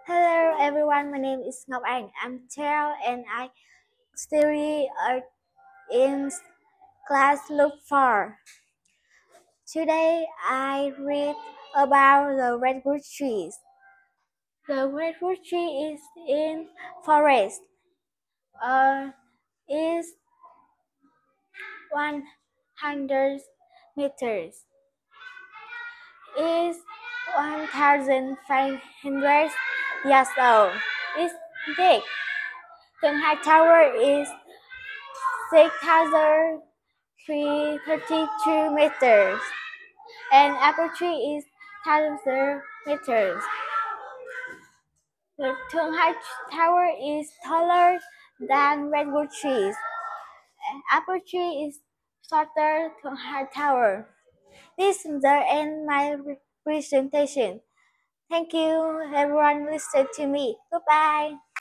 Hello everyone, my name is Ngọc Anh. I'm 12 and I study in class Look 4. Today I read about the redwood trees. The redwood tree is in forest. Is 100 meters. Is 1,500 years old. It's big. The high tower is 6,332 meters, and apple tree is 1,000 meters. The Thunhai Tower is taller than redwood trees. Apple tree is shorter than Thunhai Tower. This is the end my presentation. Thank you everyone listen to me. Goodbye.